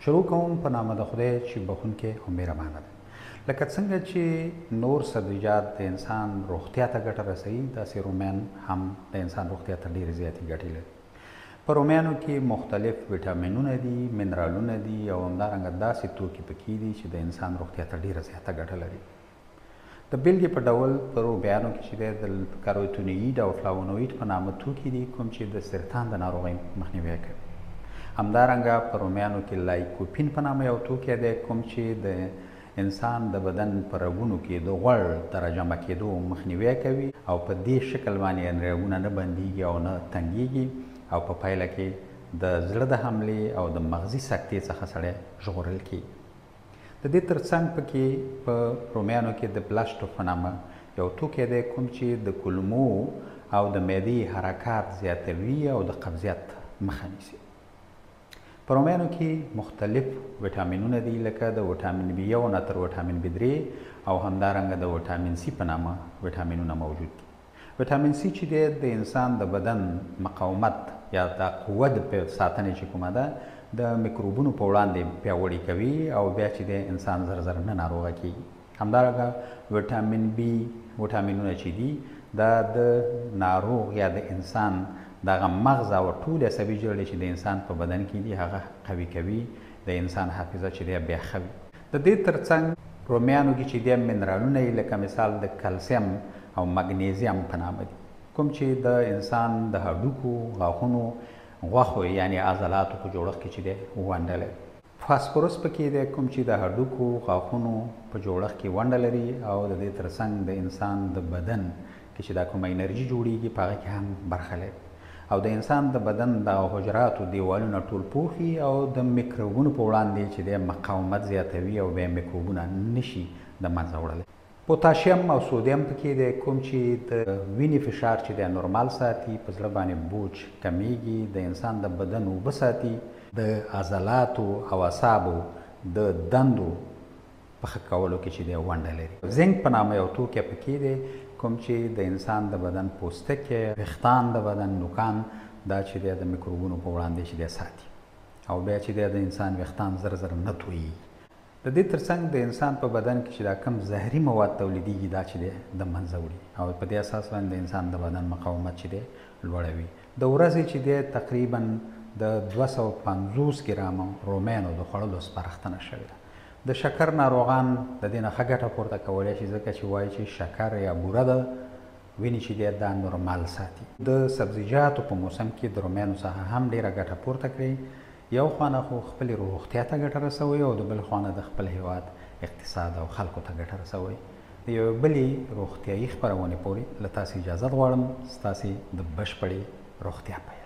شروع کوم په نامه د خدای چې بخونکی او مهربانه ده. لکه څنګه چې نور سبزیجات د انسان روغتیا ته ګټه رسوي، داسې رومیان هم د انسان روغتیا ته ډېرې زیاتې ګټې لري. په رومیانو کې مختلف ویټامینونه دي، منرالونه دي او همدارنګه داسې توکي پکې دي چې د انسان روغتیا ته ډېره زیاته ګټه لري. د بېلګې په ډول په رومیانو کې چې د کاروتینوئید او فلاونوئید په نامه توکي دي، کوم چې د سرطان د ناروغۍ مخنیوی کوي. همدارنګه په رومیانو کې لایکوپین په نامه یو توکی دی، کوم چې د انسان د بدن په رګونو کې د غوړ د راجمع کېدو مخنیوی کوي او په دې شکل باندې رګونه نه بندېږي او نه تنګېږي او په پایله کې د زړه د حملې او د مغزي سکتې څخه سړی ژغورل کېږي. د دې ترڅنګ پکې په رومیانو کې د بلاشټو په نامه یو توکی دی، کوم چې د کولمو او د معدې حرکات زیاتوي او د قبضیت مخه نیسي. په رومیانو کې مختلف ویټامینونه دي، لکه د ویټامین B1 نه تر ویټامین B3 او همدارنګه د ویټامین C په نامه ویټامینونه موجود دي. ویټامین C چې دی د انسان د بدن مقاومت یا د قوت د ساتنې چې کومه ده د میکروبونو په وړاندې پیاوړې کوي او بیا چې د انسان زر زر نه ناروغه کېږي. همدارنګه ویټامین B ویټامینونه چې دي دا د ناروغ یا د انسان دغه مغز او ټول عصبي جوړې چې د انسان په بدن کې دي هغه قوي کوي، د انسان حافظه چې دی بیا ښه وي. د دې ترڅنګ رومیانو کې چې دی منرالونه یې لکه مثال د کلسیم او مګنیزیم په نامه دي، کوم چې د انسان د هډوکو، غاښونو، غوښو یعنې عضلاتو په جوړښت کې چې دی ونډه لري. فاسفورس پکې دی، کوم چې د هډوکو، غاښونو په جوړښت کې ونډه لري او د دې ترڅنګ د انسان د بدن کې چې دا کومه انرژي جوړیږي په هغه کې هم برخه لري او د انسان د بدن د حجراتو دیوالونه ټول پوښي او د میکروبونو په وړاندې چې د مقاومت زیاتوي او بیا میکروبونه نشي د منځه وړلی. پوتاشیم او سودیم پکې دی، کوم چې د وینې فشار چې دی نورمال ساتي، په زړه باندې بوج کمیږي، د انسان د بدن اوبه ساتي، د عضلاتو او اعصابو د دندو په ښه کولو کې چې دی ونډه لري. زنک په نامه یو توکی پکې دی، کوم چې د انسان د بدن پوستکی، ویښتان د بدن نوکان دا چې دی د میکروبونو په وړاندې چې دی ساتي او بیا چې دی د انسان ویښتان زر زر نه تویي. د دې ترڅنګ د انسان په بدن کې چې دا کم زهري مواد تولیدېږي دا چې دی د منځه وړي او په دې اساس باندې د انسان د بدن مقاومت چې دی لوړوي. د ورځې چې دی تقریبا د 250 ګرامه رومیانو د خوړلو سپارښتنه شوې ده. د شکر ناروغان د دې نه ښه ګټه پورته کولی شي، ځکه چې وایي چې شکر یا بوره ده وینې چې دی دا نورمال ساتي. د سبزیجاتو په موسم کې د رومیانو څخه هم ډېره ګټه پورته کړئ. یو خوانه خو خپلې روغتیا ته ګټه رسوئ او د بل خوانه د خپل هیواد اقتصاد او خلکو ته ګټه رسوئ. د یوې بلې روغتیایي خپرونې پورې له تاسې اجازت غواړم، ستاسې د بشپړې روغتیا په